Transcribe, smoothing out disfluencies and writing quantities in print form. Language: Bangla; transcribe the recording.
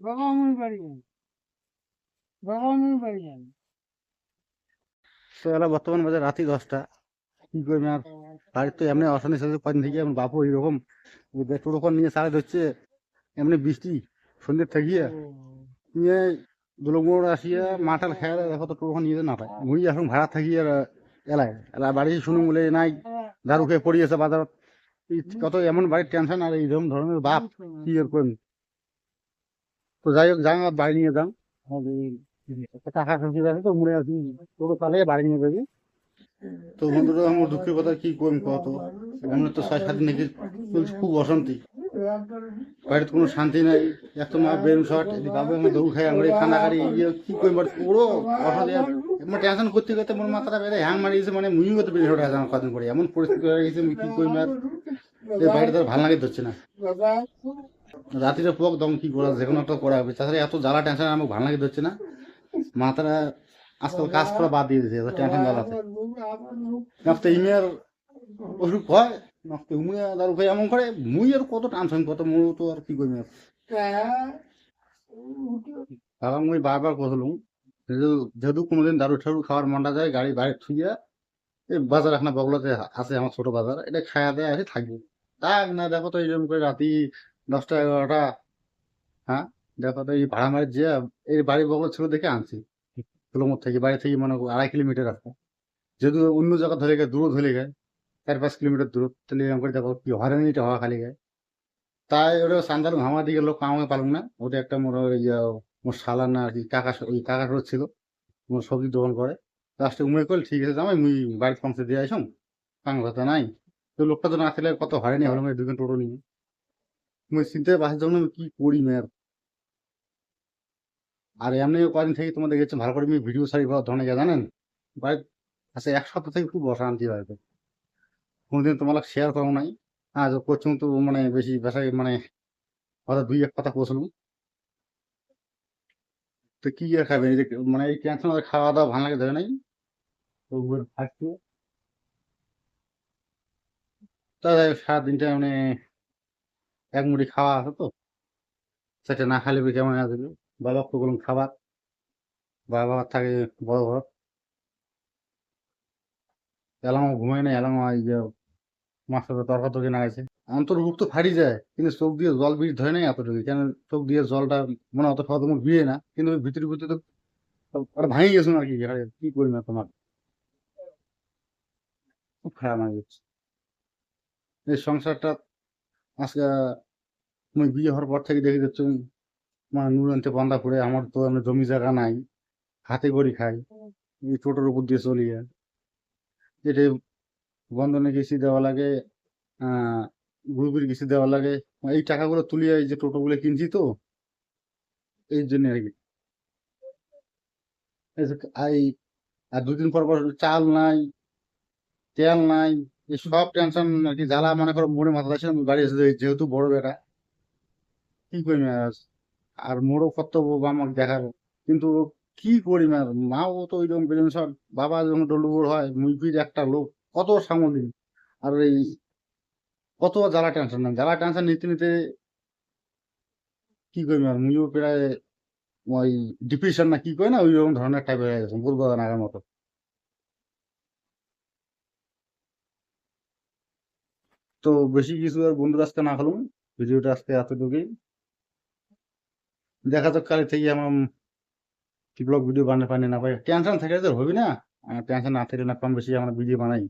তো এলা বর্তমান বাজে রাতি 10টা। কি করবি আর, বাড়ির তো এমনি অশান্তি সাথে কদিন থেকে আমার বাপু এইরকম টোটোখন নিয়ে চালাই ধরছে, এমনি বৃষ্টি সন্ধ্যের থাকিয়ে নিয়ে দুলগুড় আসিয়া মাঠাল খেয়ে দেখো তো টোটোখন নিয়ে না পায়, মুই এখন ভাড়া থাকি আর এলাই এলা বাড়ি শুনুন বলে নাই দারু খেয়ে পড়িয়েছে বাজারত। কত এমন বাড়ির টেনশন আর এইরকম ধরনের বাপ, কি আর করবেন। তো যাই হোক যাই বাড়ি নিয়ে যাও, একটা টাকা খরচ আছে তো মুড়ে আসি, টোটো চালিয়ে বাড়ি নিয়ে যাবি। তো বন্ধুরা আমার দুঃখের কথা কি করবো কত, আমরা তো 6-7 দিন থেকে চলছে খুব অশান্তি, বাড়িতে কোনো শান্তি নাই। এত মা বেরুন শট বাবু আমরা দৌড় খাই আমরা কান্নাকারি ইয়ে কি করবো পুরো অশান্তি। আমার টেনশন করতে করতে মন মাথাটা বেড়ে হ্যাং মারিয়েছে, মানে মুই করতে পেরে ওঠে আমার কদিন পরে এমন পরিস্থিতি হয়ে গেছে, আমি কি করবো আর এই বাড়িটা তার ভালো লাগে ধরছে না। রাত্রিরে পোক দম কি করা যে কোনো একটা করা হবে, তাছাড়া এত জ্বালা টেনশন আমাকে ভালো লাগে ধরছে না। মাথাটা আজকাল কাজ করা বাদ দিয়ে দিয়েছে, এত টেনশন জ্বালাতে। নষ্ট ইমের অসুখ হয়, নষ্ট উমিয়া দারু খাই এমন করে মুই আর কত টেনশন কত মু তো আর কি করবি আর। বাবা মুই বারবার কইলাম যেহেতু যেহেতু কোনোদিন দারু ঠারু খাওয়ার মনটা যায় গাড়ি বাইরে থুইয়া এই বাজার এখানে বগলাতে আছে আমার ছোট বাজার, এটা খাওয়া দেয়া আছে থাকবো। তাক না দেখো তো এইরকম করে রাতি 10টা 11টা, হ্যাঁ দেখো তো এই ভাড়া মারি যে এই বাড়ি বগল ছিল দেখে আনছি তুলমোর থেকে বাড়ি থেকে মানে 2.5 কিলোমিটার রাস্তা, যেহেতু অন্য জায়গা ধরে গেছে দূর ধরে গেছে 4-5 কিলোমিটার দূর, তাহলে এরকম করে দেখো কি হয়রানিটা হওয়া খালি গায়ে। তাই ওটা সান্দাল আমার দিকে লোক কামাই পারলাম না, ওটা একটা মোর মোর শালা না আর কি কাকা, ওই কাকা ছিল মোর সবজি দোকান করে। লাস্টে উমে কল ঠিক আছে জামাই মুই বাড়িতে পৌঁছে দিয়ে আইসম, কাঙ্গ কথা নাই। তো লোকটা তো না ছিল কত হয়রানি হলো মানে দুজন টোটো নিয়ে, মুই চিনতে বাসের জন্য কি করি মেয়ের। আর এমনি কদিন থেকে তোমাদের গেছে ভালো করে আমি ভিডিও সারি ধরনে গিয়ে জানেন বাড়ির আচ্ছা 1 সপ্তাহ থেকে খুব অশান্তি বাড়িতে, কোনোদিন তোমার শেয়ার করো নাই। হ্যাঁ করছুম তো মানে বেশি বেশাই মানে কথা 2-1 কথা পৌঁছলুম। তো কি আর খাবেন এই যে মানে এই টেনশন খাওয়া দাওয়া ভালো লাগে ধরে নাই, তো থাকছে। তা সারাদিনটা মানে এক মুঠি খাওয়া আছে তো, সেটা না খাইলে বি কেমন আছে। বাবা তো বললাম খাবার, বাবা থাকে বড় ঘর, এলাম ঘুমাই না এলাম এই যে মাছের তরকারি না আছে অন্তর্ভুক্ত ফাড়ি যায়, কিন্তু চোখ দিয়ে জল বিষ ধরে নাই এতটুকু, কেন চোখ দিয়ে জলটা মনে অত সহজ মুখ বিয়ে না, কিন্তু ওই ভিতরে ভিতরে তো ওটা ভাঙে গেছে আর কি, আরে কি করি না তোমার, খুব খারাপ লাগে যাচ্ছে এই সংসারটা। আজকে তুমি বিয়ে হওয়ার পর থেকে দেখে যাচ্ছ মানে নুন আনতে বন্ধা করে, আমার তো এমনি জমি জায়গা নাই, হাতে করি খাই, এই টোটোর উপর দিয়ে চলি যায়। এটা বন্ধনে কিস্তি দেওয়া লাগে, গ্রুপের কিস্তি দেওয়া লাগে, এই টাকাগুলো তুলিয়ে এই যে টোটোগুলো কিনছি তো এই জন্য আর কি। এই যে আর 2 দিন পর পর চাল নাই, তেল নাই, এই সব টেনশন আর কি জ্বালা মনে করো মনে মাথা আছে বাড়ি এসে যেহেতু বড় বেটা কি করি আর, আর মোড়ও কর্তব্য বা আমাকে দেখার, কিন্তু কি করি আর মাও তো ওইরকম বেলুন সব, বাবা যখন ডলুবুড় হয় মুরগির একটা লোক কত সামনে, আর এই কত জ্বালা টেনশন না জ্বালা টেনশন নিতে নিতে কি করি আর মুইও প্রায় ওই ডিপ্রেশন না কি কয় না ওই রকম ধরনের টাইপের হয়ে গেছে বলবো না আগের মতো। তো বেশি কিছু আর বন্ধুর আজকে না হলাম, ভিডিওটা আজকে এতটুকুই, দেখা যাক কালি থেকে আমার ব্লগ ভিডিও বানাতে পারি না পাই, টেনশন থাকে তো হবি না, টেনশন না থাকলে না কম বেশি আমরা ভিডিও বানাই।